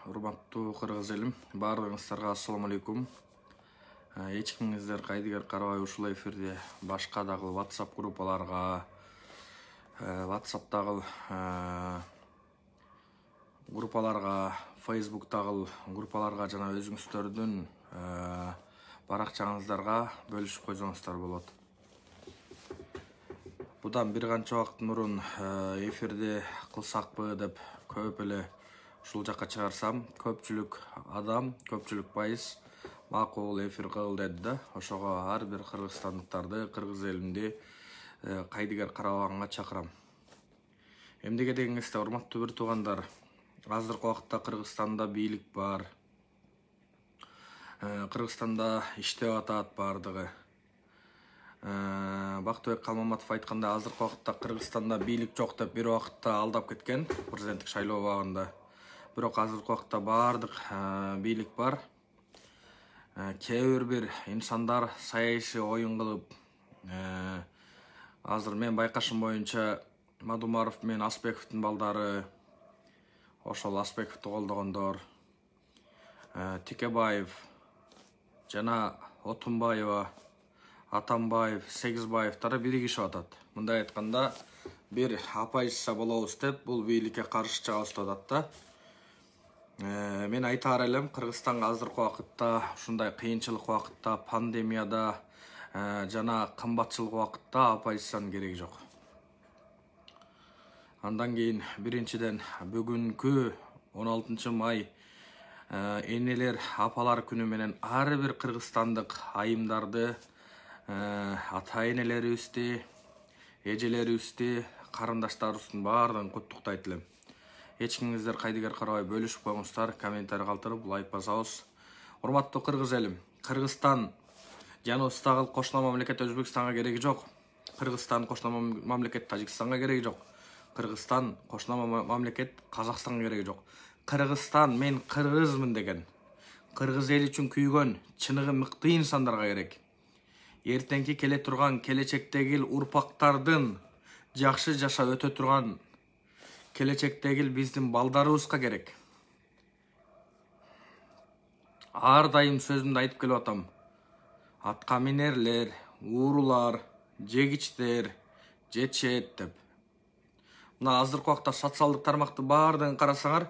Урматтуу кыргыз элим, баардыгыңыздарга ассаламу алейкум. Эчкиңиздер кайдыгер карабай ушул эфирде башка дагы WhatsApp группаларга, WhatsApp'тагы группаларга, Facebook'тагы группаларга жана өзүңүздөрдүн баракчаңыздарга бөлүшүп койсоңуздар болот. Будан бир канча убакыт мурун эфирде кылсакпы деп көп эле ушул жакка чыгарсам, көпчүлүк адам, көпчүлүк пайыз макул эфир кыл деди да. Ошого ар бир кыргызстандыктарды, кыргыз элимди кайдыгер карабаганга чакырам. Эмнеге дегенingizде, урматтуу бир туугандар, азыркы убакытта Кыргызстанда бийлик бар. Кыргызстанда иштеп атат бардыгы. Бактыбек Калмаматов айтканда, азыркы убакытта Кыргызстанда бийлик жок деп бир убакытта алдап кеткен президенттик шайлоо убагында. Бирок азыркы убакытта бардык бийлик бар. Кээ бир инсандар саясий оюн кылып, азыр мен байкашым боюнча Мадумаров менен Аспековдун балдары, ошол Аспековду колдогондор, Текебаев жана Отунбаева, Атамбаев, Сегизбаевтары биригишип атат. Мындай айтканда, бир оппозиция болобуз деп бул бийликке каршы чыгабыз деп атат да. Мен айтаар элем, Кыргызстанга азыркы убакытта, ушундай кыйынчылык убакытта, пандемияда жана кымбатчылык убакытта оппозициянын кереги жок. Андан кийин биринчиден бүгүнкү 16 май энелер, апалар күнү менен ар бир кыргызстандык айымдарды, ата энелерибизди, эжелерибизди, карындаштарыбыздын баардыгын куттуктайт элем. Эчкиңиздер кайдыгер карабай бөлүшүп коюңуздар, комментарий калтырып, лайк басабыз. Урматтуу кыргыз элим, Кыргызстан жаныбыздагы кошуна мамлекет Өзбекстанга кереги жок. Кыргызстан кошуна мамлекет Тажикстанга кереги жок. Кыргызстан кошуна мамлекет Казакстанга кереги жок. Кыргызстан мен кыргызмын деген, кыргыз эл үчүн күйгөн, чыныгы мыкты инсандарга керек. Эртеңки келе турган келечектеги урпактардын жакшы жашап өтө турган келечектеги биздин балдарыбызга керек. Ар дайым сөзүмдү айтып келип атам. Атка минерлер, уурулар, жегичтер жетишет деп. Мына азыркы убакта социалдык тармакты баардыгын карасаңар,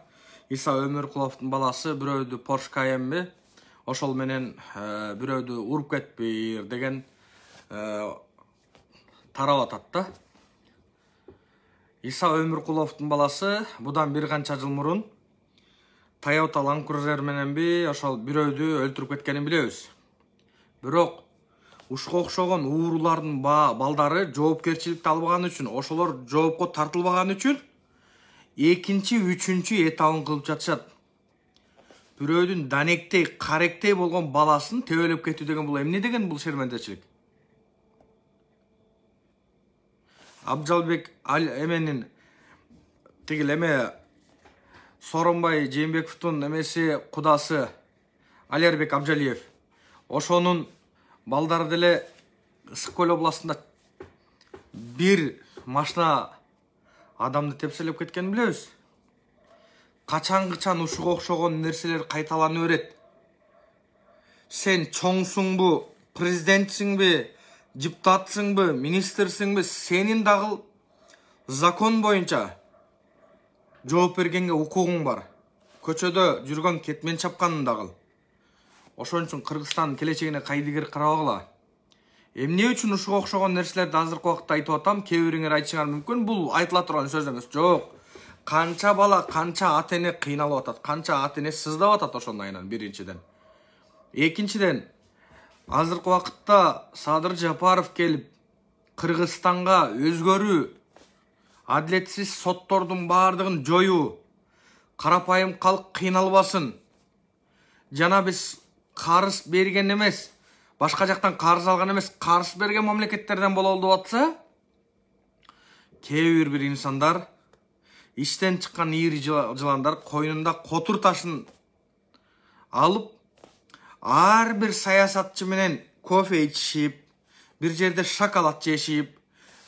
Иса Өмүркуловдун баласы бирөөдү Porsche Cayenne ошол менен бирөөдү уруп кетпир деген тарап атат да. Иса Өмүркуловдун баласы будан бир канча жыл мурун Toyota Land Cruiser мененби ошол бирөөдү өлтүрүп кеткенин билебиз. Бирок ушуга окшогон уурулардын балдары жоопкерчиликти албаган үчүн, ошолор жоопко тартылбаган үчүн экинчи, үчүнчү этабын кылып жатышат. Бирөөдүн данектей, каректей болгон баласын тебелеп кетүү деген бул эмне деген бул шермендечилик? Абжалбек эменин тигил эме Сооронбай Жээнбековдун эмеси кудасы Алербек Абжалиев. Ошонун балдары деле Ысык Көл областында бир машина адамды тепселеп кеткенин билебиз. Качан ушуга окшогон нерселер кайталана берет. Сен чоңсуңбу, президентсиңби, депутатсыңбы, министрсиңби, сенин дагы закон боюнча жооп бергенге укугуң бар. Көчөдө жүргөн кетмен чапканын дагы. Ошон үчүн Кыргызстандын келечегине кайдыгер карабагыла. Эмне үчүн ушуга окшогон нерселерди азыркы убакытта айтып атам, кээ бириңер айтышыңар мүмкүн, бул айтыла турган сөз эмес. Жок. Канча бала, канча ата эне кыйналып атат, канча ата эне сыздап атат ошондон айынан биринчиден. Экинчиден, азыркы убакытта Садыр Жапаров келип Кыргызстанга өзгөрүү, адилетсиз соттордун баардыгын жоюу, карапайым калк кыйналбасын. Жана биз карыз берген эмес, башка жактан карыз алган эмес, карыз берген мамлекеттерден бололу деп атса, кээ бир инсандар, иштен чыккан ийри жыландар койнунда котур ташын алып, ар бир саясатчы менен кофе ичишип, бир жерде шоколад жешип,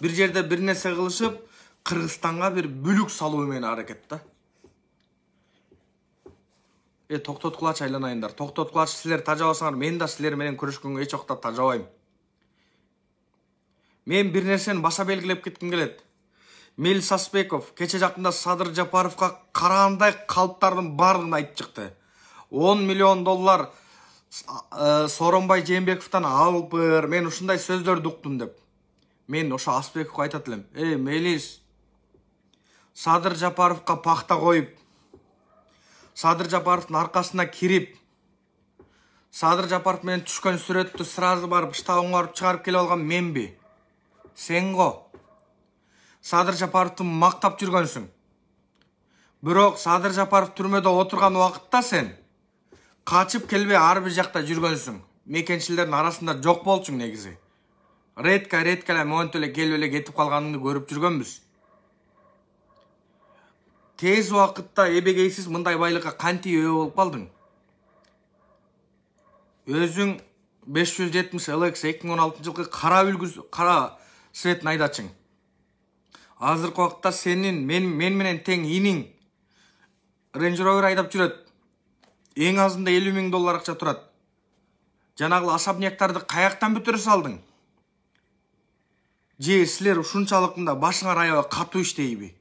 бир жерде бир нерсе кылышып, Кыргызстанга бир бүлүк салуу менен аракет да. Токтоткулачы айланайындар. Токтоткулачы силер тажабасаңар, мен да силер менен күрөшкөнгө эч убакта тажабайм. Мен бир нерсени баса белгилеп кетким келет. Мелис Сасбеков кече жакында Садыр Жапаровго караандай калптардын баардыгын айтып чыкты. 10 миллион доллар Сооронбай Жээнбековдон алып бер, мен ушундай сөздөрдү уктум деп. Мен ошо Асбековго айтат элем. Мелис, Садыр Жапаровго пахта коюп, Садыр Жапаровдун аркасына кирип, Садыр Жапаров менен түшкөн сүрөттү сразу барып штабыңа барып чыгарып келип алган менби? Сен го. Садыр Жапаровду мактап жүргөнсүң. Бирок Садыр Жапаров түрмөдө отурган убакытта сен качып келбей ар бир жакта жүргөнсүң. Мекенчилердин арасында жок болчуң негизи. Редко эле момент эле келип эле кетип калганыңды көрүп жүргөнбүз. Тез убакытта эбегейсиз мындай байлыкка кантип ээ болуп калдың? Өзүң 570 LX 2016-жылкы кара светін айдачың. Азыркы убакытта сенин мен менен тең иниң Range Rover айдап жүрөт. Эң азында 50 000 доллар акча турат. Жанагы особняктарды каяктан бүтүрө салдың? Же силер ушунчалык мында башыңар аябай катуу иштейби?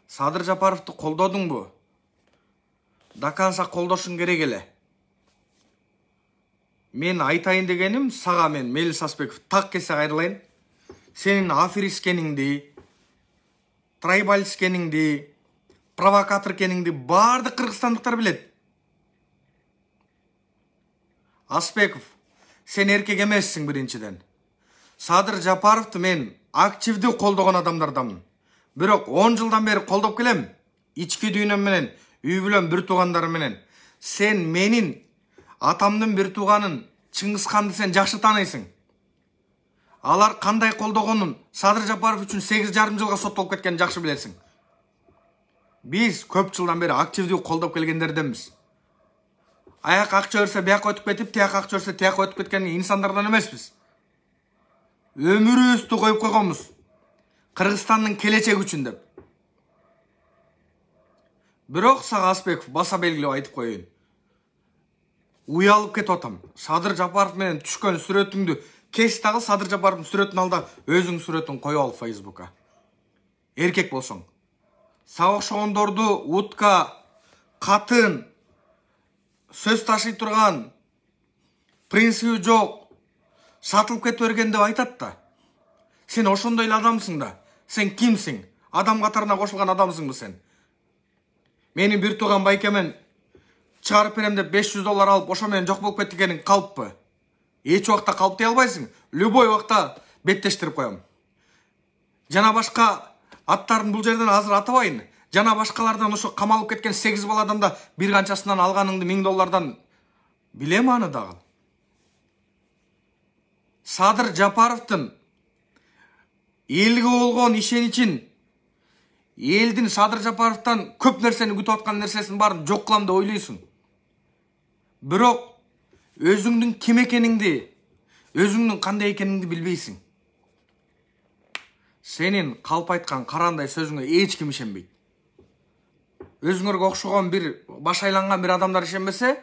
Садыр Жапаровду колдодуңбу? Даканса колдошуң керек эле. Мен айтайын дегеним, сага мен Мелис Сасбеков так кесе кайрылайын. Сенин аферист экениңди, трайбалист экениңди, провокатор экениңди баардык кыргызстандыктар билет. Асбеков, сен эркек эмессиң биринчиден. Садыр Жапаровду мен активдүү колдогон адамдардамын. Бирок 10 жылдан бери колдоп келем. Ички дүйнөм менен, үй бүлөм бир туугандарым менен. Сен менин атамдын бир тууганын Чыңгызханды сен жакшы тааныйсың. Алар кандай колдогонун Садыр Жапаров үчүн 8,5 жылга соттолуп кеткенин жакшы билесиң. Биз көп жылдан бери активдүү колдоп келгендерденбиз. Аяк акча өрсө бияка өтүп кетип, тияк акча өрсө тияка өтүп кеткен инсандардан эмеспиз. Өмүрүбүздү коюп койгонбуз. Кыргызстандын келечеги үчүн деп. Бирок сага Асбеков баса белгилеп айтып коеюн. Уялып кетип атам. Садыр Жапаров менен түшкөн сүрөтүңдү кес дагы Садыр Жапаровдун сүрөтүн ал да өзүң сүрөтүн коюп ал Facebook'a. Эркек болсоң. Сага окшогондорду утка, катын, сөз ташый турган, принциби жок, сатылып кетип берген деп айтат да. Сен ошондой эле адамсың да. Сен кимсиң? Адам катарына кошулган адамсыңбы сен? Менин бир тууган байкемен чыгарып берем деп 500 доллар алып ошо менен жок болуп кеткениң калппы? Эч убакта калп дей албайсың. Любой убакта беттештирип коем. Жана башка аттарын бул жерден азыр атабайын. Жана башкалардан ошо камалып кеткен 8 баладан да бир канчасынан алганыңды 1000 доллардан билем аны дагы. Садыр Жапаровдун элге болгон ишеничин, элдин Садыр Жапаровдон көп нерсени күтүп аткан нерсесин баарын жок кылам деп ойлойсуң. Бирок өзүңдүн ким экениңди, өзүңдүн кандай экениңди билбейсиң. Сенин калп айткан карандай сөзүңө эч ким ишенбейт. Өзүңөргө окшогон бир баш айланган бир адамдар ишенбесе,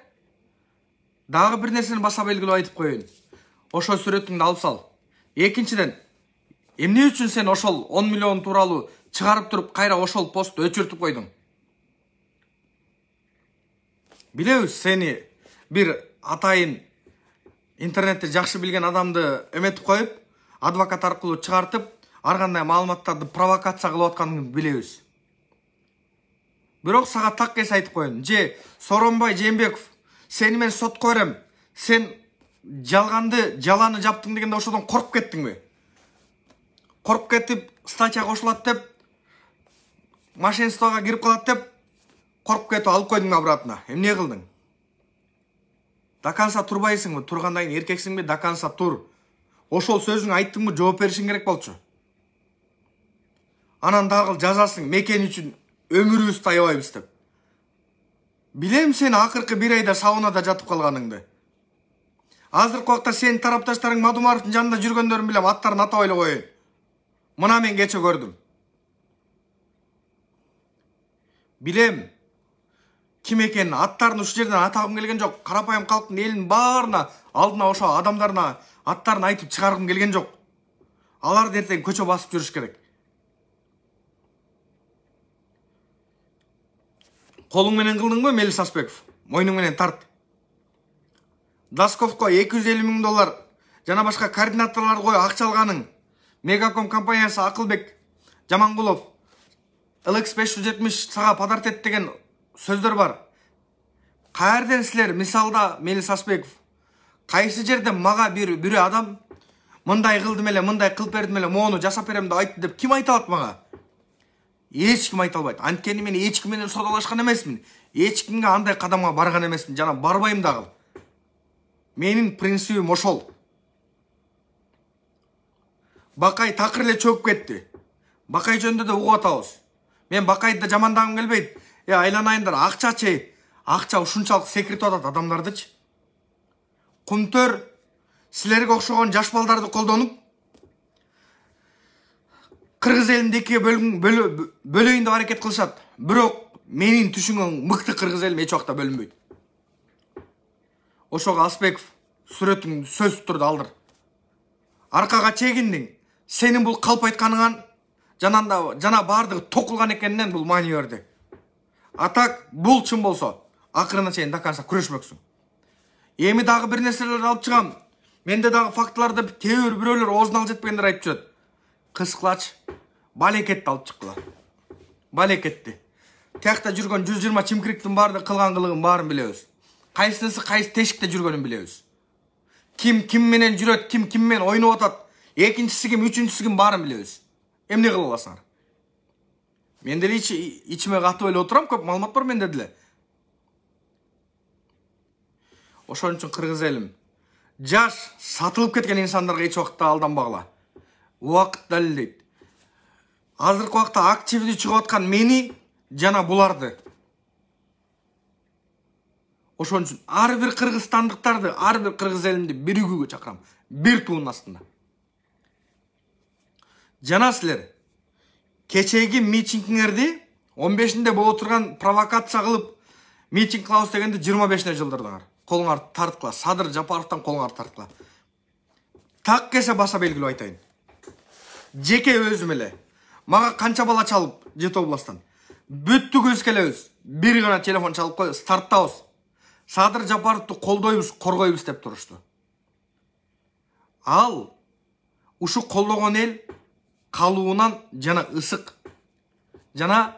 дагы бир нерсени баса белгилеп айтып коеюн. Ошо сүрөтүңдү алып сал. Экинчиден, эмне үчүн сен ошол 10 миллион тууралуу чыгарып туруп кайра ошол постту өчүртүп койдуң? Билебиз, сени бир атайын интернетти жакшы билген адамды эметип коюп, адвокат аркылуу чыгартып, ар кандай маалыматтарды провокация кылып атканыңды билебиз. Бирок сага так кес айтып коеюн. Же Сооронбай Жээнбеков, сени мен сотко берем. Сен жалганды, жаланы жаптың дегенде ошодон коркуп кеттиңби? Коркуп кетип, статья кошулат деп, мошенствого кирип калат деп, коркуп кетип алып койдуң обратно. Эмне кылдың? Даканса турбайсыңбы? Тургандайын эркексиңби? Даканса тур. Ошол сөзүң айттыңбы? Жооп беришиң керек болчу. Анан дагы жазасың, мекен үчүн өмүрүбүздү аябайбыз деп. Билем сен акыркы бир айда саунада жатып калганыңды. Азыркы убакта сенин тарапташтарың Мадумаровдун жанында жүргөндөрүн билем, аттарын атап эле коеюн. Мына мен кече көрдүм. Билем, ким экенин, аттарын ушул жерден атагым келген жок. Карапайым калктын элинин баарына алдына ошо адамдарына аттарын айтып чыгаргым келген жок. Алар эртең көчө басып жүрүш керек. Колуң менен кылдыңбы, Мелис Аспеков? Мойнуң менен тарт. Дасковко $250,000 жана башка координаторларды коюп акча алганың. Мегаком компаниясы Акылбек Жамангулов LX570 сага подарок эт деген сөздөр бар. Каерден силер мисалда Мелис Аспеков кайсы жерде мага бир адам мындай кылдым эле, мындай кылып бердим эле, мону жасап берем деп айтты деп ким айта алат мага? Эч ким айта албайт. Анткени мен эч ким менен содалашкан эмесмин. Эч кимге андай кадамга барган эмесмин, жана барбайм дагы. Менин принцибим ошол. Бакай такыр эле чөгүп кетти. Бакай жөнүндө да угуп атабыз. Мен Бакайды да жамандагым келбейт. Айланайындар, акчачы. Акча ушунчалык секиртип атат адамдардычы. Кумтөр силерге окшогон жаш балдарды колдонуп Кыргыз элин экиге бөлөйүн деп аракет кылышат. Бирок менин түшүнгөн мыкты кыргыз элим эч убакта бөлүнбөйт. Ошого Аспеков сүрөтүң сөз турду аркага чегиндиң. Сенин бул калп айтканыңан жана бардыгы токулган экенинен бул маани берди. Атак бул чын болсо, акырына чейин даканса күрөшмөксүң. Эми дагы бир нерселерди алып чыгам. Менде дагы фактыларды тебир бирөөлөр оозуна алып жетпегендер айтып жүрөт. Кыскылач, балекетти алып чыккыла. Балекетти. Тиякта жүргөн 120 чимкириктин баардыгы кылган кылыгын баарын билебиз. Кайсынысы кайсы тешикте жүргөнүн билебиз. Ким менен жүрөт, ким менен ойноп атат, экинчиси ким, үчүнчүсү ким баарын билебиз. Эмне кыла аласыңар? Мен деле ичиме катып эле отурам, көп маалымат бар менде деле. Ошон үчүн кыргыз элим, жаш сатылып кеткен инсандарга эч убакта алданбагыла. Убакыт далилдейт. Азыркы убакта активдүү чыгып аткан мени жана буларды. Ошон үчүн ар бир кыргызстандыктарды, ар бир кыргыз элимди биригүүгө чакырам. Бир туунун астында. Жана силер кечеги митингиңерди 15-inde боло турган провокация кылып митинг кылабыз дегенди 25-не жылдырдыңар. Колуңар тарткыла, Садыр Жапаровдон колуңар тарткыла. Так кесе баса белгилүү айтайын. Жеке өзүм эле мага канча бала чалып Жети областтан. Бүттүгүбүз келебиз. Бир гана телефон чалып коюп старттабыз. Садыр Жапаровду колдойбуз, коргойбуз деп турушту. Ал ушу колдогон эл калуунан жана ысык жана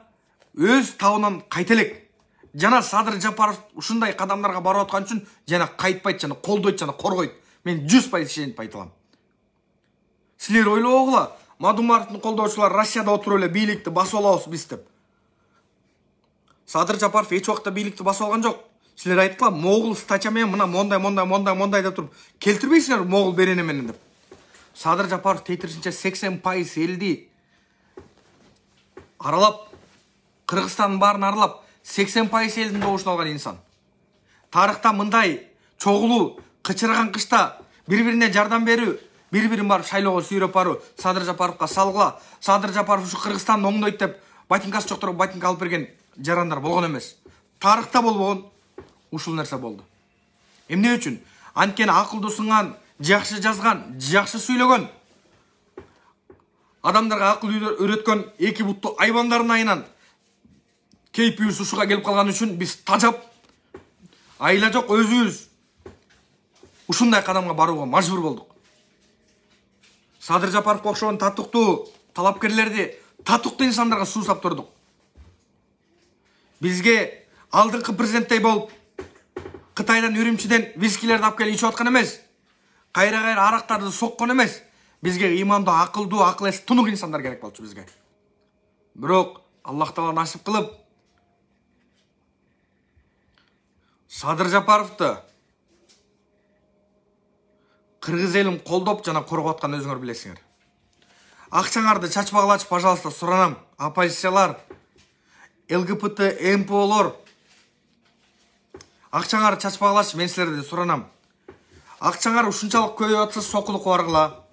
өз табынан кайтелек. Жана Садыр Жапаров ушундай кадамдарга барып аткан үчүн жана кайтпайт, жана колдойт, жана коргойт. Мен 100% ишенип айтылам. Силер ойлогула, Мадумаровдун колдоочулар Россияда отуруп эле бийликти басып алабыз биз деп. Садыр Жапаров эч убакта бийликти басып алган жок. Силер айткыла, Могул статья менен мына мондай деп туруп келтирбейсиңер Могул берене менен деп. Садыр Жапаров тетиришинче 80% элди аралап, Кыргызстандын баарын аралап, 80% элдин добушун алган инсан. Тарыхта мындай чогулуу, кычыраган кышта бири-бирине жардам берүү, бири-бирин барып шайлоого сүйрөп баруу Садыр Жапаровго салгыла. Садыр Жапаров ушу Кыргызстанды оңдойт деп ботинкасы жокторго ботинка алып берген жарандар болгон эмес. Тарыхта болбогон ушул нерсе болду. Эмне үчүн? Анткени акылдуу сынган, жакшы жазган, жакшы сүйлөгөн, адамдарга акыл үйрөткөн эки буттуу айбандардын айынан кейпибиз ушуга келип калган үчүн биз тажап, айла жок өзүбүз ушундай кадамга барууга мажбур болдук. Садыр Жапаровго окшогон татыктуу талапкерлерди, татыктуу инсандарга суусап турдук. Бизге алдыңкы президенттей болуп, Кытайдан Үрүмчүдөн вискилерди алып келип ичип аткан эмес. Кайра арактарды соккон эмес. Бизге имандуу, акылдуу, акыл эс тунук инсандар керек болчу бизге. Бирок Аллах Таала насип кылып Садыр Жапаровду кыргыз элин колдоп жана коргоп аткан өзүңөр билесиңер. Акчаңарды чачпагылачы, пожалуйста, суранам. Оппозициялар, ЛГБТ, МПОлор, акчаңарды чачпагылачы, мен силерден суранам. Акчаңар ушунчалык көбөйүп атса, сокулукка баргыла.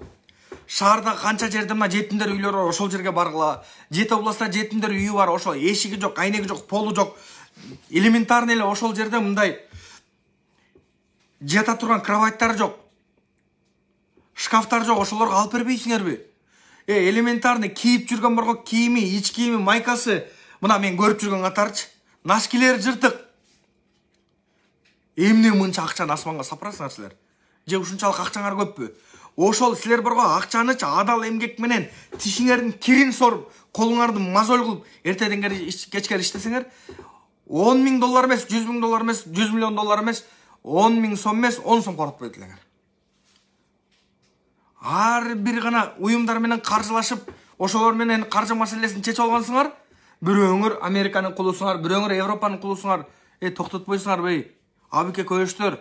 шаарда канча жерде мына жетимдер үйлөрү бар, ошол жерге баргыла. Жети областта жетимдер үйү бар, ошол эшиги жок, айнеги жок, полу жок. Элементарный эле ошол жерде мындай жата турган кроваттар жок. Шкафтар жок, ошолорго алып бербейсиңерби? Элементарный кийип жүргөн борго кийими, ич кийими, майкасы, мына мен көрүп жүргөн катарчы. Носкилери жыртык. Эмне мынча акчаны асманга сапырасыңар силер? Же ушунчалык акчаңар көппү? Ошол силер борго акчанычы адал эмгек менен тишиңердин кирин соруп, колуңарды мозоль кылып, эртеден кечке иштесеңер, $10,000 эмес, $100,000 эмес, $100 миллион эмес, 10,000 сом эмес, 10 сом коротпойт элеңер. Ар бир гана уюмдар менен каржылашып, ошолор менен каржы маселесин чечип алгансыңар. Бирөөңөр Американын кулусуңар, бирөөңөр Европанын кулусуңар. Токтотпойсуңар бей. Абике көйөштөр.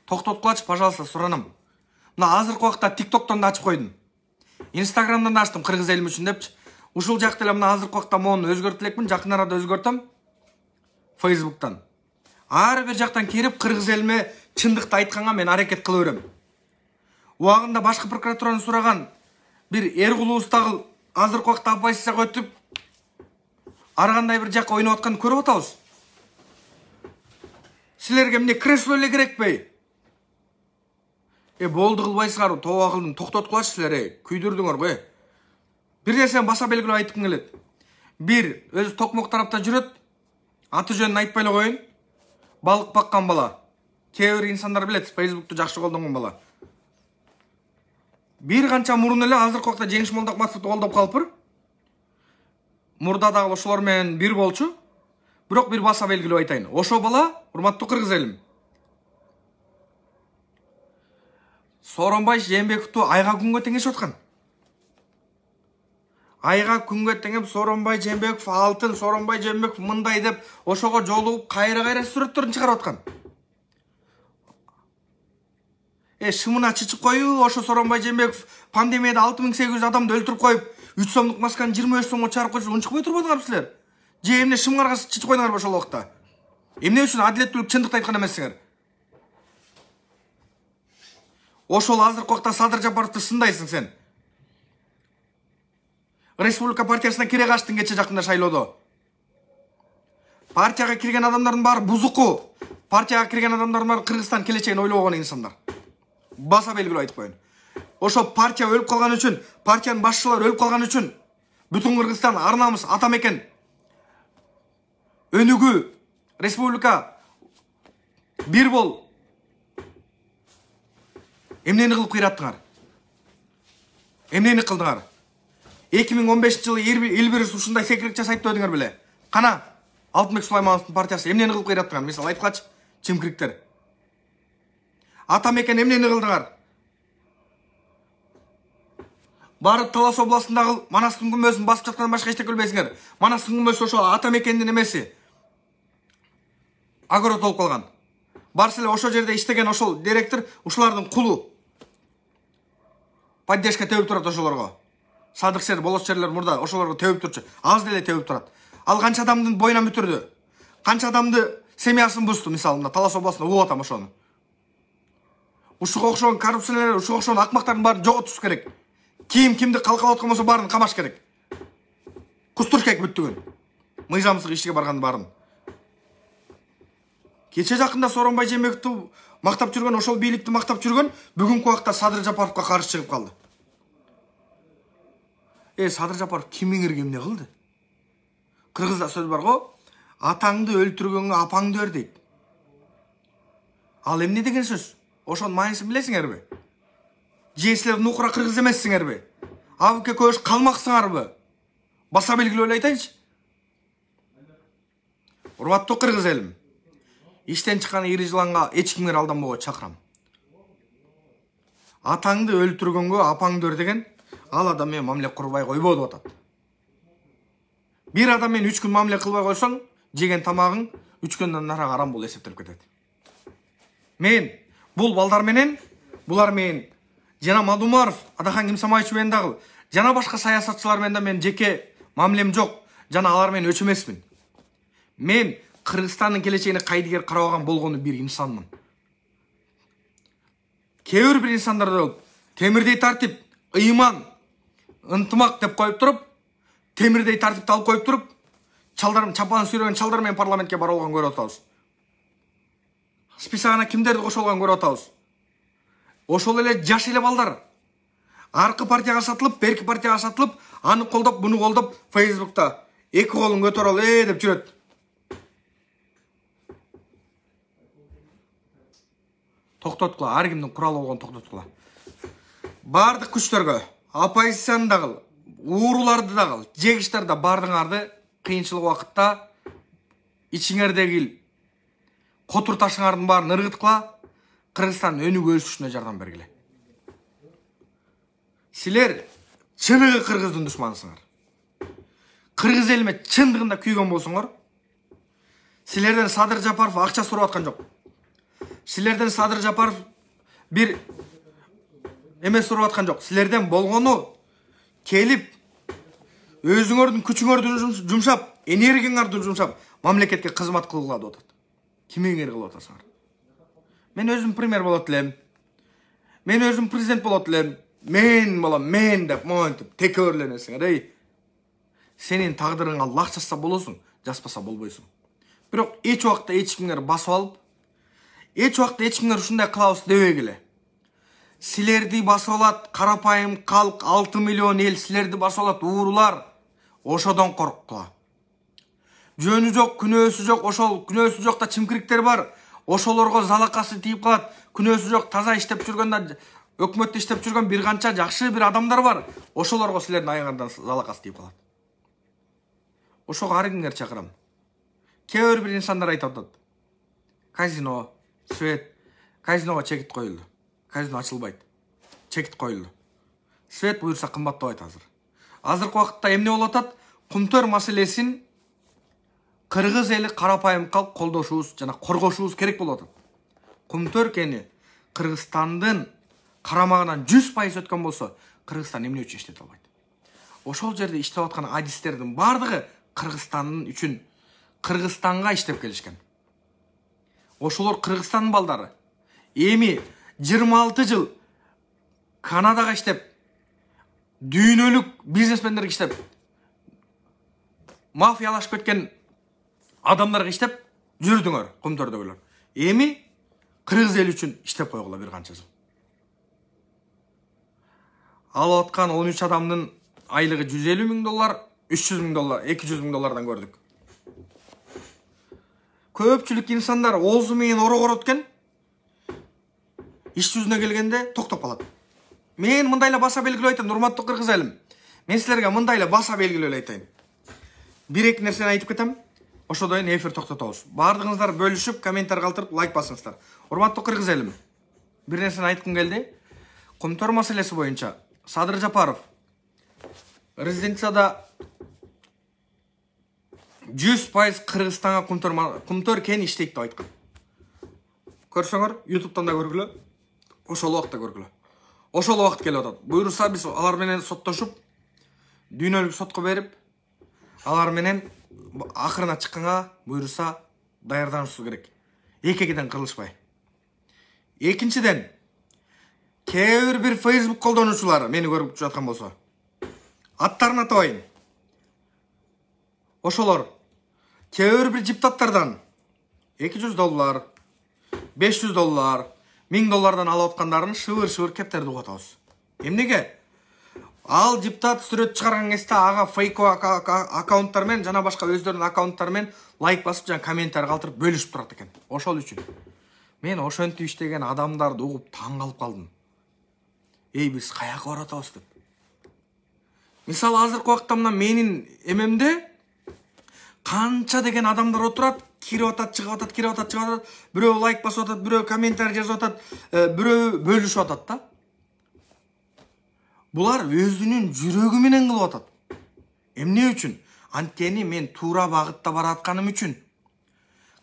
Токтоткулачы, пожалуйста, суранам. Мына азыркы убакта TikToктон да ачып койдум. Instagramдан да ачтым кыргыз элим үчүн депчи. Ушул жакта эле мына азыркы убакта мону өзгөртүп элекмин, жакын арада өзгөртөм. Facebook'tan. Ар бир жактан кирип кыргыз элиме чындыкты айтканга мен аракет кыла берем. Убагында башкы прокуратуранын сураган бир Эргулуус дагы азыркы убакта оппозицияга өтүп, ар кандай бир жакка ойноп атканын көрүп атабыз. Силерге эмне кресло эле керекпи? Болду кылбайсыңар, тооба кылдым, токтоткулачы силер, күйдүрдүңөр го. Бир нерсени баса белгилеп айткым келет. Бир, өзү токмок тарапта жүрөт, аты жөнүн айтпай эле коеюн. Балык баккан бала. Кээ бир инсандар билет, Facebook'ту жакшы колдонгон бала. Бир канча мурун эле азыркы убакта Жеңиш Молдокматовду колдоп калыппыр. Мурда дагы ошолор менен бир болчу. Бирок бир баса белгилеп айтайын. Ошо бала, урматтуу кыргыз элим, Сооронбай Жээнбековду айга күнгө теңешип аткан. Айга күнгө теңеп Сооронбай Жээнбеков алтын, Сооронбай Жээнбеков мындай деп ошого жолугуп кайра сүрөттөрүн чыгарып аткан. Шымына чычып коюу, ошо Сооронбай Жээнбеков пандемияда 6800 адамды өлтүрүп коюп, 3 сомдук масканы 25 сомго чыгарып койсо, унчукпай турбадыңарбы силер? Же эмне шымгарга чычып койдуңарбы ошол убакта? Эмне үчүн адилеттүүлүк, чындыкты айткан эмессиңер? Ошол азыркы убакта Садыр Жапаровду сындайсың сен. Республика партиясына кире качтың кече жакында шайлоодо. Партияга кирген адамдардын баары бузуку. Партияга кирген адамдардын баары Кыргызстан келечегин ойлобогон инсандар. Баса белгилеп айтып коеюн. Ошо партия өлүп калган үчүн, партиянын башчылары өлүп калган үчүн бүтүн Кыргызстан ар намыс ата мекен өнүгүү республика бир бол. Эмнени кылып кыйраттыңар? Эмнени кылдыңар? 2015-жылы Элбирис ушундай секирек жасайт дедиңер беле? Кана Алтынбек Сулаймановдун партиясы эмнени кылып кыйраттыңар? Мисалы айткылачы, чимкириктер. Ата мекен эмнени кылдыңар? Барып Талас областындагы Манастын күмбөзүн басып жаткандан башка эчтеке билбейсиңер. Манастын күмбөзү ошо ата мекендин эмеси. Огород болуп калган. Барсылы ошол жерде иштеген ошол директор ушулардын кулу. Поддержка төбүп турат ошолорго. Садык шер, болос жерлер мурда ошолорго төбүп турчу. Аз деле төбүп турат. Ал канча адамдын боюнан бүтүрдү. Канча адамды семьясын бузду, мисалы, мына Талас областында угуп атам ошону. Ушуга окшогон коррупционерлер, ушуга окшогон акмактардын баарын жоготуш керек. Ким кимди калкалап аткан болсо баарын камаш керек. Кустуруш керек бүттүгүн. Мыйзамсыз ишке барган баарын. Кече жакында Сооронбай Жээнбековду мактап жүргөн, ошол бийликти мактап жүргөн, бүгүнкү убакта Садыр Жапаровго каршы чыгып калды. Садыр Жапаров кимиңерге эмне кылды? Кыргызда сөз бар го, атаңды өлтүргөнгө апаңды бер дейт. Ал эмне деген сөз? Ошонун маанисин билесиңерби? Же силер нукура кыргыз эмессиңерби? Абыке көш калмаксыңарбы? Баса белгилеп айтайынчы. Урматтуу кыргыз элим, иштен чыккан ири жыланга эч кимге алданбоого чакырам. Атаңды өлтүргөнгө апаңды бер деген, ал адам менен мамиле курбай койбо деп атат. Бир адам менен 3 күн мамиле кылбай койсоң, жеген тамагың 3 күндөн нара арам болуп эсептелип кетет. Мен бул балдар менен, булар менен жана Мадумаров, Адахан Кимсамаевич менен дагы, жана башка саясатчылар менен да мен жеке мамилем жок, жана алар менен өч эмесмин. Мен Кыргызстандын келечегине кайдыгер карабаган болгону бир инсанмын. Кээ бир инсандар темирдей тартип, ыйман, ынтымақ деп қойып тұрып, темірдей тартипти алып қойып тұрып, чалдарым, чапан сүйреген чалдармен парламентке барылған көріп атабыз. Списагына кимдерди кошулганын көрүп атабыз. Ошол эле жаш эле балдар аркы партияга сатылып, берки партияга сатылып, аны колдоп, буну колдоп, Facebook'ta эки колун көтөрүп алып деп жүрөт. Токтоткула, ар кимдин куралы болгон токтоткула. Бардык күчтөргө, оппозицияны да кыл, ууруларды да кыл, жегиштер да бардыңарды кыйынчылык убакытта ичиңердеги котур ташыңардын баарын ыргыткыла, Кыргызстандын өнүгүп өсүшүнө жардам бергиле. Силер чыныгы кыргыздын душманысыңар. Кыргыз элиме чындыгында күйгөн болсоңор, силерден Садыр Жапаров акча сурап аткан жок. Силерден Садыр Жапаров бир эме сурап аткан жок. Силерден болгону келип өзүңөрдүн күчүңөрдү жумшап, энергияңарды жумшап, мамлекетке кызмат кылгыла деп атат. Кимиңер кылып атасыңар? Мен өзүм пример болот элем. Мен өзүм президент болот элем. Мен болом, мен деп монтип текөөрленесиңер. Эй, сенин тагдырыңа Аллах жазса болосуң, жазбаса болбойсуң. Бирок эч убакта эч кимдер басып алып, эч убакта эч кимдер ушундай кылабыз дебегиле. Силерди басып алат карапайым калк, 6 миллион эл силерди басып алат уурулар. Ошодон корккула. Жөнү жок, күнөөсү жок, ошол күнөөсү жокта чимкириктер бар. Ошолорго залакасы тийип калат. Күнөөсү жок, таза иштеп жүргөндө, өкмөттө иштеп жүргөн бир канча жакшы бир адамдар бар. Ошолорго силердин айыңардан залакасы тийип калат. Ошого ар кимге чакырам. Кээ бир инсандар айтып атат. Казино, свет, казиного чекит коюлду. Казино ачылбайт. Чекит коюлду. Свет буюрса кымбаттабайт азыр. Азыркы убакытта эмне болуп атат? Кумтөр маселесин Кыргыз эли карапайым калк колдошубуз жана коргошубуз керек болуп атат. Кумтөр кени Кыргызстандын карамагынан 100% өткөн болсо, Кыргызстан эмне үчүн иштете албайт? Ошол жерде иштеп аткан адистердин бардыгы Кыргызстандын үчүн Кыргызстанга иштеп келишкен. Ошолор Кыргызстандын балдары. Эми 26 жыл Канадага иштеп, дүйнөлүк бизнесмендерге иштеп, мафиялашып кеткен адамдарга иштеп жүрдүңөр, кумтөрдөгүлөр. Эми Кыргыз эл үчүн иштеп койгула бир канча жыл. Алып аткан 13 адамдын айлыгы $150,000, $300,000, $200,000 көрдүк. Көпчүлүк инсандар оозу менен орогорот экен. Иш жүзүнө келгенде токтоп калат. Мен мындайла баса белгилеп айтайын, урматтуу кыргыз элим. Мен силерге мындайла баса белгилеп айтайын. Бир-эки нерсени айтып кетем. Ошодон эфир токтотобуз. Бардыгыңыздар бөлүшүп, комментарий калтырып, лайк басыңыздар. Урматтуу кыргыз элим. Бир нерсени айткым келди. Кумтөр маселеси боюнча Садыр Жапаров резиденцияда 100% Кыргызстанга кумтөр кен иштейт деп айткан. Көрсөңөр, YouTube'дан да көргүлө. Ошол убакытта көргүлө. Ошол убакыт келип атат. Буйрса биз алар менен соттошуп, дүйнөлүк сотко берип, алар менен акырына чыкканга буйрса даярданышыбыз керек. Эки-экиден кырылышпай. Экинчиден, кээ бир Facebook колдонуучулар мени көрүп жаткан болсо, аттарын атабайын. Ошолор кээ бир депутаттардан $200, $500, $1000 алып аткандарын шыбыр-шыбыр кептерди угатабыз. Эмнеге? Ал депутат сүрөт чыгарган кезде ага фейк аккаунттар менен жана башка өздөрүнүн аккаунттары менен лайк басып жана комментарий калтырып бөлүшүп турат экен. Ошол үчүн мен ошентип иштеген адамдарды угуп таң калып калдым. Эй, биз каяка баратабыз деп. Мисалы азыркы убакта мына менин эмемде канча деген адамдар отурат, кирип атат, чыгып атат, кирип атат, чыгып атат, бирөө лайк басып атат, бирөө комментарий жазып атат, бирөө бөлүшүп атат да. Булар өзүнүн жүрөгү менен кылып атат. Эмне үчүн? Анткени мен туура багытта баратканым үчүн.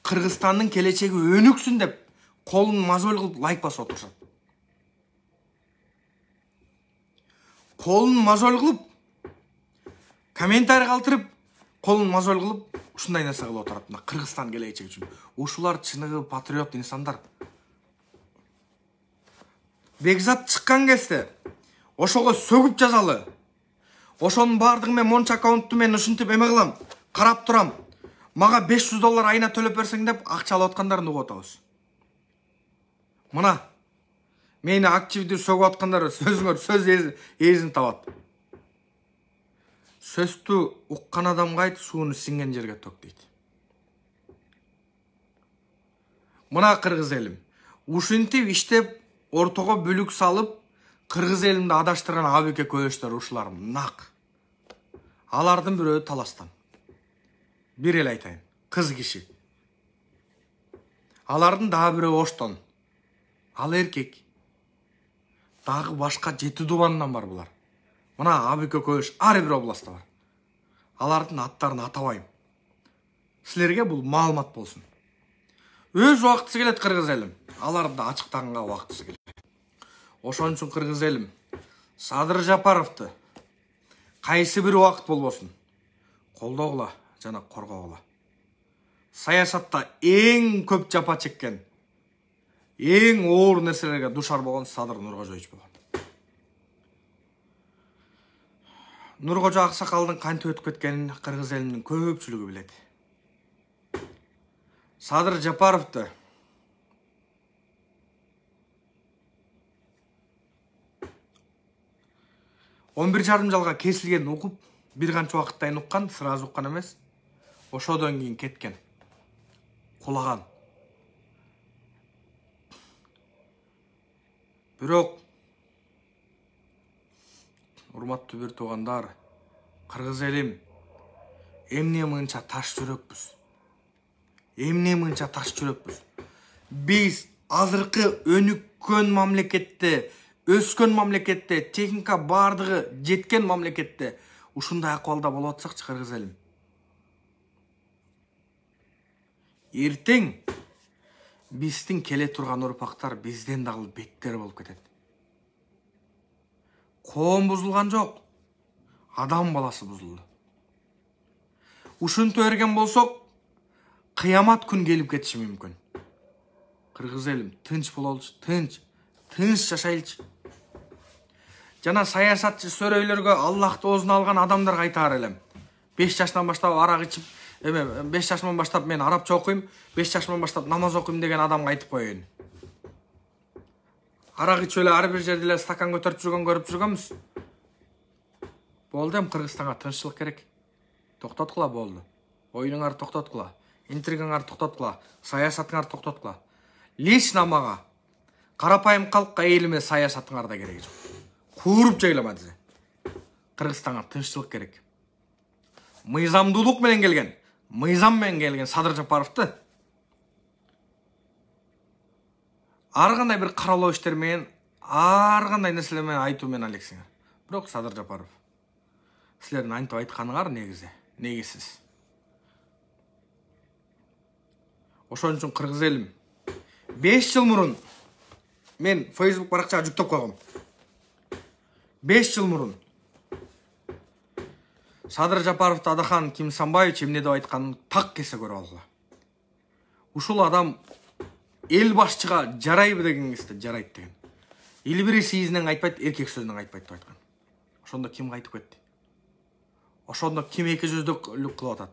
Кыргызстандын келечеги өнүксүн деп колун мазол кылып лайк басып отурушат. Колун мазол кылып, комментарий калтырып, колун мазол кылып, ушундай нерсе кылып отурат. Мына Кыргызстан келечеги үчүн. Ушулар чыныгы патриот инсандар. Бекзат чыккан кезде ошого сөгүп жазалы. Ошонун бардыгы мен монча аккаунтту мен ушинтип эме кылам, карап турам. Мага $500 айына төлөп берсең деп акча алып аткандарын угуп атабыз. Мына мени активдүү сөгүп аткандар сөзүңөр сөз эзин табат. Сөздү уккан адамга айт, сууну сиңген жерге төк дейт. Мына кыргыз элим ушинтип иштеп ортого бүлүк салып кыргыз элимди адаштырган абике көбөштөр ушулар нак. Алардын бирөө Таластан. Бир эле айтайын, кыз киши. Алардын дагы бирөө Оштон. Ал эркек. Дагы башка 7 дубандан бар булар. Мына абике көбөш ар бир областта бар. Алардын аттарын атабайм. Силерге бул маалымат болсун. Өз убактысы келет кыргыз элим. Аларды ачыктаганга убактысы келет. Ошон үчүн кыргыз элим Садыр Жапаровду кайсы бир убакыт болбосун колдогула жана коргогула. Саясатта эң көп жапа чеккен, эң оор нерселерге душар болгон Садыр Нуркожоевич болгон. Нуркожо аксакалдын кантип өтүп кеткенин кыргыз элинин көпчүлүгү билет. Садыр Жапаровду 11,5 жылга кесилген укуп, бир канча убакыттан уккан, сразу уккан эмес. Ошодон кийин кеткен. Кулаган. Бирок урматтуу бир туугандар, кыргыз элим эмне мынча таш жүрөкпүз. Эмне мынча таш жүрөкпүз. Биз азыркы өнүккөн мамлекетте, өскөн мамлекетте, техника бардыгы жеткен мамлекетте ушундай акыбалда болуп атсакчы кыргыз элим. Эртең биздин келе турган урпактар бизден дагы беттер болуп кетет. Коом бузулган жок, адам баласы бузулду. Ушинтип берген болсок, кыямат күн келип кетиши мүмкүн. Кыргыз элим тынч бололчу, тынч жашайлычы. Жана саясатчы сөрөйлөргө Аллахты оозуна алган адамдарга айтаар элем. 5 жаштан баштап арак ичип, 5 жашыман баштап мен арабча окуйм, 5 жашыман баштап намаз окуйм деген адамга айтып коеюн. Арак ичип эле ар бир жерде эле стакан көтөрүп жүргөн көрүп жүргөнбүз. Болду, эми Кыргызстанга тынччылык керек. Токтоткула болду. Оюнуңарды токтоткула, интригаңарды токтоткула, саясатыңарды токтоткула. Лично мага карапайым калкка элиме саясатыңарда кереги жок. Кууруп жайлама дизе. Кыргызстанга тынччылык керек. Мыйзамдуулук менен келген, мыйзам менен келген Садыр Жапаровду ар кандай бир каралоо иштер менен, ар кандай нерселер менен айтуу менен алексиңер. Бирок Садыр Жапаров, силердин антип айтканыңар негизсиз. Ошон үчүн кыргыз элим 5 жыл мурун мен Facebook баракчага жүктөп койгом. 5 жыл мурун Садыр Жапаровду Адахан Кимсанбаевич эмне деп айтканын так кесе көрүп алгыла. Ушул адам эл башчыга жарайбы деген кезде жарайт деген. Эл бириси изинен айтпайт, эркек сөзүнөн айтпайт деп айткан. Ошондо ким кайтып кетти? Ошондо ким эки жүздүклүк кылып атат?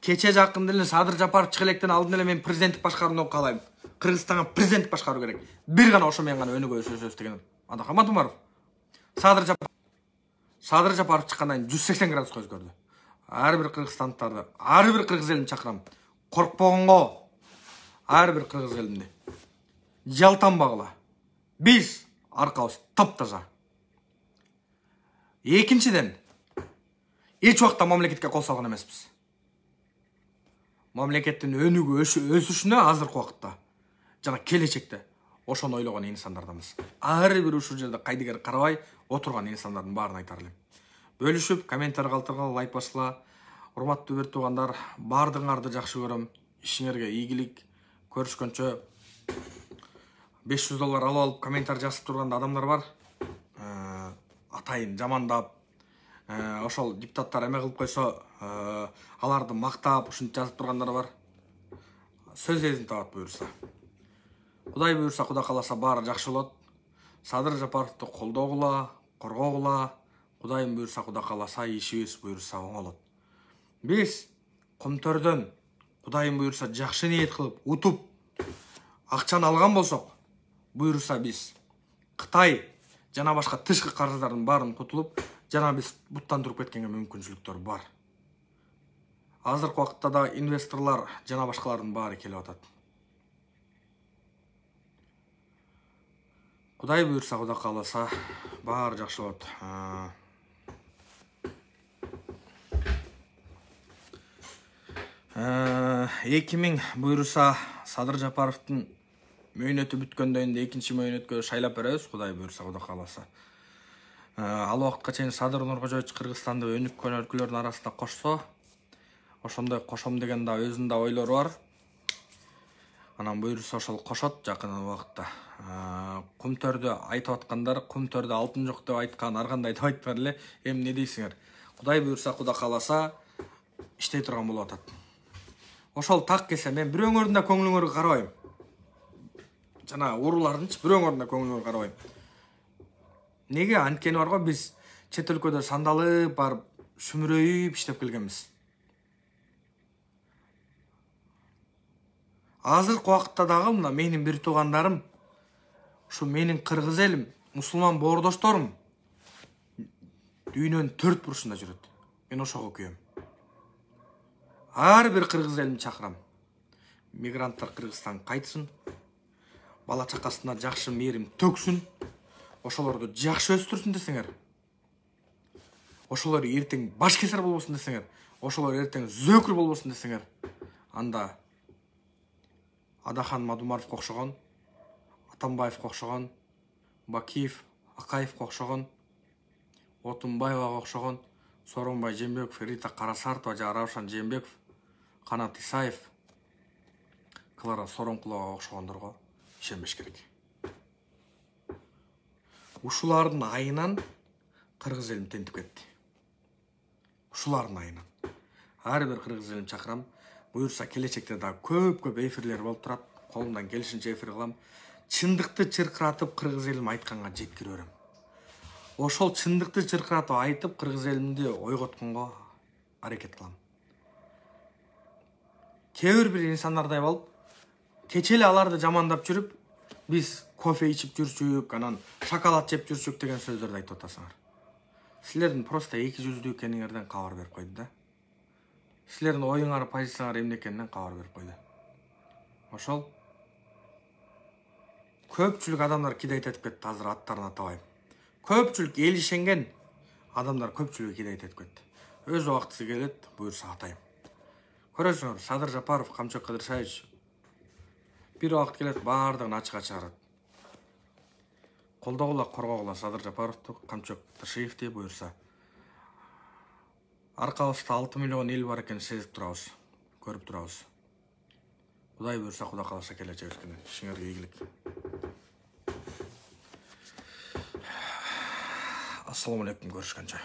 Кече жакын эле Садыр Жапаров чыгып электен алдын эле мен президенттик башкарууну каалайм. Кыргызстанга президенттик башкаруу керек. Бир гана ошо менен гана өнүгө өсөбүз деген Адахан Матумаров. Садыр Жапаров чыккандан 180 градуска өзгөрдү. Ар бир кыргызстандыктарды, ар бир кыргыз элин чакырам. Коркпогонго ар бир кыргыз элинди жалтанбагыла. Биз аркабыз таптаза. Экинчиден, эч убакта мамлекетке кол салган эмеспиз. Мамлекеттин өнүгүп өсүшүнө азыркы убакытта жана келечекте ошону ойлогон инсандарданбыз. Ар бир ушул жерде кайдыгер карабай отурган инсандардын баарын айтар элем. Бөлүшүп, комментарий калтыргыла, лайк баскыла. Урматтуу бир туугандар, баардыгыңарды жакшы көрөм. Ишиңерге ийгилик. Көрүшкөнчө. $500 алып комментарий жазып турган адамдар бар. Атайын жамандап, ошол депутаттар эме кылып койсо, аларды мактап, ушинтип жазып тургандар бар. Сөз эзин табат буюрса. Кудай буюрса, Кудай кааласа баары жакшы болот. Садыр Жапаровду колдогула, коргогула, Кудайым буйрса, Кудай кааласа, ишибиз буйрса оңолот. Биз Кумтөрдөн Кудайым буйрса жакшы ниет кылып, утуп, акчаны алган болсок, буйрса биз Кытай жана башка тышкы карыздардын баарын кутулуп, жана биз буттан туруп кеткенге мүмкүнчүлүктөр бар. Азыркы убакытта да инвесторлор жана башкалардын баары келип атат. Кудай буйрса, Кудай кааласа, баары жакшы болот. 2000 буйруса Садыр Жапаровдун мөөнөтү бүткөндөн кийин экинчи мөөнөткө шайлап беребиз, Кудай буйруса, Кудай кааласа. Ал убакытка чейин Садыр Нуркожоевич Кыргызстанды өнүккөн өлкөлөрдүн арасында кошсо, ошондой кошом деген да өзүнүн да ойлору бар. Анан буйруса ошол кошот жакын убакытта. Кумтөрдү айтып аткандар, Кумтөрдү алтын жок деп айткан, ар кандай деп айтпар эле. Эми эмне дейсиңер? Кудай буйруса, Кудай кааласа, иштей турган болуп атат. Ошол так келсе, мен бирөөңөрдүн да көңүлүңөргө карабайм. Жана уруулардынчы бирөөңөрдүн да көңүлүңөргө карабайм. Неге? Анткени бар го, биз чет өлкөдө сандалып барып, сүмүрөйүп иштеп келгенбиз. Азыркы убакытта дагы мына менин бир туугандарым, ушу менин кыргыз элим, мусулман боордошторум дүйнөнүн 4 бурушунда жүрөт. Мен ошого күйөм. Ар бир кыргыз элин чакырам. Мигранттар Кыргызстанга кайтсын, бала чакасына жакшы мээрим төксүн, ошолорду жакшы өстүрсүн десеңер. Ошолор эртең баш кесер болбосун десеңер, ошолор эртең зөөкүр болбосун десеңер, анда Адахан Мадумаровго окшогон, Атамбаевге окшогон, Бакиев, Акаевге окшогон, Отунбаевага окшогон, Сооронбай Жээнбеков, Рита Карасартова жана Раушан Жээнбеков, Канат Исаев, Клара Сооронкуловага окшогондорго ишенбеш керек. Ушулардын айынан кыргыз элим тентип кетти. Ушулардын айынан. Ар бир кыргыз элим чакырам. Буйрса келечекте да көп эфирлер болуп турат. Колумдан келишинче эфир кылам. Чындыкты чыркыратып кыргыз элим айтканга жеткире берем. Ошол чындыкты чыркыратып айтып кыргыз элимди ойготконго аракет кылам. Кээ бир инсандардай болуп, кече эле аларды жамандап жүрүп, биз кофе ичип жүрчүк, анан шоколад жеп жүрчүк деген сөздөрдү айтып атасыңар. Силердин просто эки жүздүү экениңерден кабар берип койду да. Силердин оюңар, позицияңар эмне экенинен кабар берип койду. Ошол көпчүлүк адамдар кидайт этип кетти, азыр аттарын атабайм. Көпчүлүк эл ишенген адамдар көпчүлүгү кидайт этип кетти. Өз убактысы келет, буйрса атайм. Көрөсүңөр, Садыр Жапаров, Камчок Кыдыршаевич бир убакыт келет, баардыгын ачык чыгарат. Колдогула, коргогула Садыр Жапаровду, Камчок Кыдыршаевди буйрса. Аркабызда 6 миллион эл бар экенин сезип турабыз, көрүп турабыз. Кудай буйрса, Кудай кааласа келечегибизге ишиңерге ийгилик. Ассаламу алейкум, көрүшкөнчө.